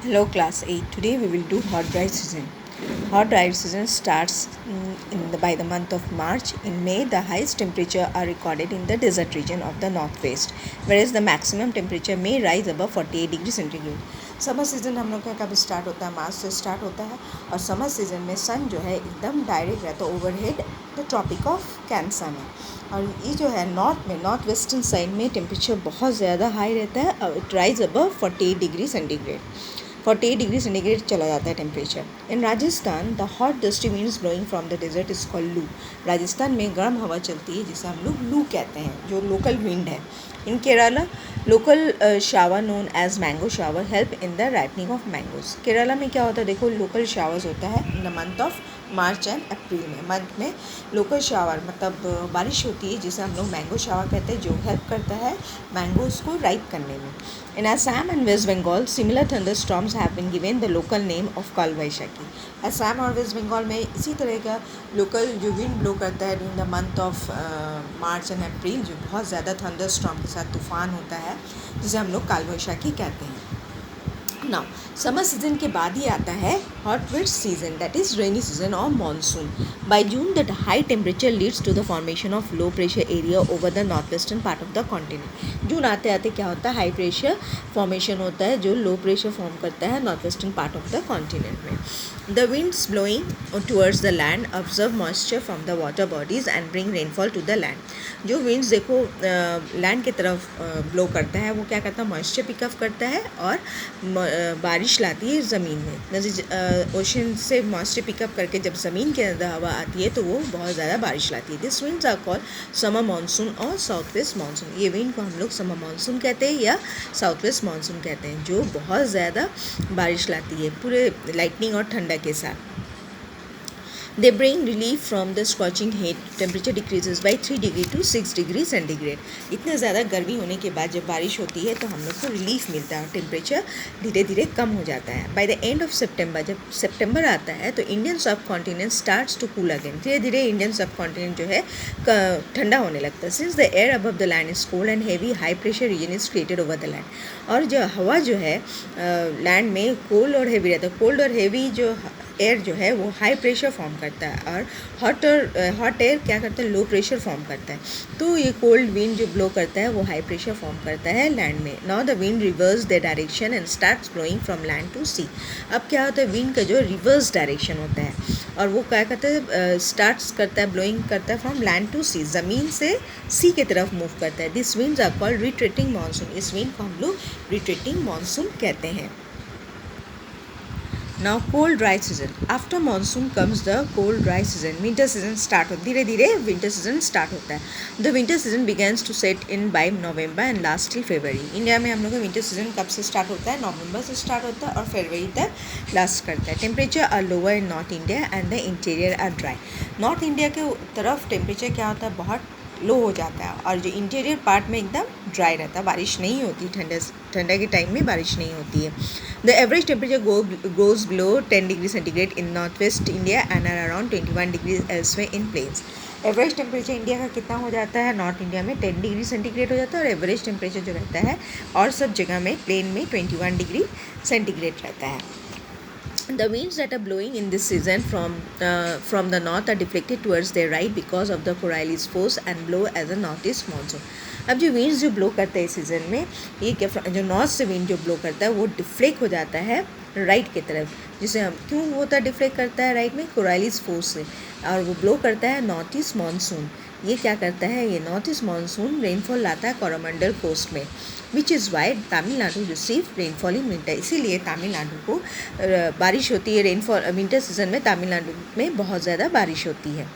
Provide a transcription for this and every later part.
Hello class 8. Today we will do hot dry season. Hot dry season starts by the month of March. In May, the highest temperature are recorded in the desert region of the northwest, whereas the maximum temperature may rise above 48 degree centigrade. Summer season हम लोग का कब start होता है? मार्च से start होता है. और समर सीज़न में सन जो है एकदम डायरेक्ट रहता है overhead the tropic of cancer में. और ये जो है नॉर्थ वेस्टर्न साइड में टेम्परेचर बहुत ज़्यादा हाई रहता है. It rise above 48 degree centigrade. 48 degree centigrade चला जाता है temperature. In Rajasthan the hot dusty winds blowing from the desert is called loo. Rajasthan में गर्म हवा चलती है जिसे हम लोग लू कहते हैं, जो लोकल विंड है. In Kerala local shower known as mango shower help in the ripening of mangoes. Kerala में क्या होता है? देखो, लोकल शावर्स होता है in the month of March and April में. मंथ में लोकल शावर मतलब बारिश होती है जिसे हम लोग मैंगो शावर कहते हैं, जो हेल्प करता है मैंगोज़ को राइप करने में. In Assam and West Bengal similar thunder storms have been given the local name of Kaal Baisakhi. Assam और वेस्ट बंगाल में इसी तरह का लोकल जो विंड ब्लो करता है during the month of March and अप्रैल, जो बहुत ज़्यादा थंडर स्टॉर्म के साथ तूफान होता है, जिसे हम लोग काल वैशाखी कहते हैं. नाउ समर सीजन के बाद ही आता है hot wet season, that is rainy season और monsoon. By June the high temperature leads to the formation of low pressure area over the north western part of the continent. जून आते आते क्या होता है? हाई प्रेशर फॉर्मेशन होता है जो लो प्रेशर फॉर्म करता है north western part of the continent में. The winds blowing towards the land observe moisture from the water bodies and bring rainfall to the land. जो विंड्स देखो land की तरफ ब्लो करता है, वो क्या करता है? मॉइस्चर पिकअप करता है और बारिश लाती है ज़मीन में. जैसे ओशन से मॉइस्चर पिकअप करके जब ज़मीन के अंदर हवा आती है तो वो बहुत ज़्यादा बारिश लाती है. This winds are called summer monsoon और साउथ वेस्ट मानसून. ये विंड को हम लोग समर मानसून कहते हैं या साउथ वेस्ट मानसून कहते हैं, जो बहुत ज़्यादा बारिश लाती है पूरे लाइटनिंग और ठंडा के साथ. They bring relief from the scorching heat. Temperature decreases by 3 degree to 6 degree centigrade. इतने ज़्यादा गर्मी होने के बाद जब बारिश होती है तो हम लोग को रिलीफ मिलता है, टेम्परेचर धीरे धीरे कम हो जाता है. By the end of September, जब सितंबर आता है तो Indian subcontinent starts to cool again. धीरे धीरे इंडियन सब कॉन्टिनेंट जो है ठंडा होने लगता है. Since the air above the land is cold and heavy, high pressure region is created over the land. और जो हवा जो है लैंड में कोल्ड और हैवी रहता है. कोल्ड और हैवी जो एयर जो है वो हाई प्रेशर फॉर्म करता है और हॉट एयर क्या करता है? लो प्रेशर फॉर्म करता है. तो ये कोल्ड विंड जो ब्लो करता है वो हाई प्रेशर फॉर्म करता है लैंड में. Now the wind reverse the direction and starts blowing from land to sea. अब क्या होता है? विंड का जो रिवर्स डायरेक्शन होता है और वो क्या करता है? स्टार्ट्स करता है, ब्लोइंग करता है फ्रॉम लैंड टू सी, ज़मीन से सी की तरफ मूव करता है. This winds are called retreating monsoon. इस विंड को हम लोग रिट्रेटिंग मानसून कहते हैं. Now cold dry season. After monsoon comes the cold dry season. Winter season start हो धीरे धीरे winter season start होता है. The winter season begins to set in by November and last till February. India में हम लोग का winter season कब से start होता है? नवंबर से start होता है और फरवरी तक last करता है. Temperature are lower in North India and the interior are dry. North India के तरफ temperature क्या होता है? बहुत लो हो जाता है और जो इंटीरियर पार्ट में एकदम ड्राई रहता है, बारिश नहीं होती. ठंडा के टाइम में बारिश नहीं होती है. The average temperature goes below 10 degree centigrade in north west India and are around 21 degree elsewhere in plains. Average temperature India का कितना हो जाता है? नॉर्थ इंडिया में 10 डिग्री सेंटीग्रेड हो जाता है और एवरेज टेम्परेचर जो रहता है और सब जगह में प्लेन में 21 डिग्री सेंटीग्रेड रहता है. The winds that are blowing in this season from the north are deflected towards their right because of the Coriolis force and blow as a northeast monsoon. अब जो winds जो blow करते हैं इस season में, ये क्या जो नॉर्थ से wind जो blow करता है वो डिफ्लेक्ट हो जाता है राइट की तरफ. जिसे हम क्यों होता है डिफ्लेक्ट करता है राइट में? कोराइलिस फोर्स से. और वो ब्लो करता है नॉर्थ ईस्ट मानसून. ये क्या करता है? ये नॉर्थ ईस्ट मानसून रेनफॉल लाता है कोरोमंडल कोस्ट में, which is why Tamil Nadu receive rainfall in winter. इसीलिए तमिलनाडु को बारिश होती है. रेनफॉल विंटर सीजन में तमिलनाडु में बहुत ज़्यादा बारिश होती है.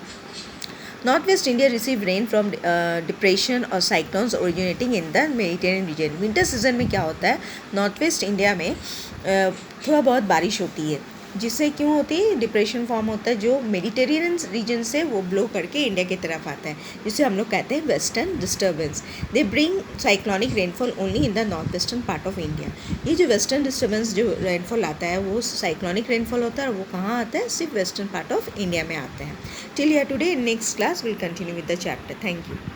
North west India receive rain from depression और cyclones originating in the Mediterranean region. Winter season में क्या होता है? नॉर्थ वेस्ट इंडिया में थोड़ा बहुत बारिश होती है. जिससे क्यों होती है? डिप्रेशन फॉर्म होता है जो मेडिटेरियन रीजन से वो ब्लो करके इंडिया की तरफ आता है, जिसे हम लोग कहते हैं western disturbance. They bring cyclonic rainfall only in the north western part of India. ये जो वेस्टर्न डिस्टर्बेंस जो रेनफॉल आता है वो साइक्लॉनिक रेनफॉल होता है और वो कहाँ आता है? सिर्फ वेस्टर्न पार्ट ऑफ इंडिया में आते हैं. Till here today. Next class will continue with the chapter. Thank you.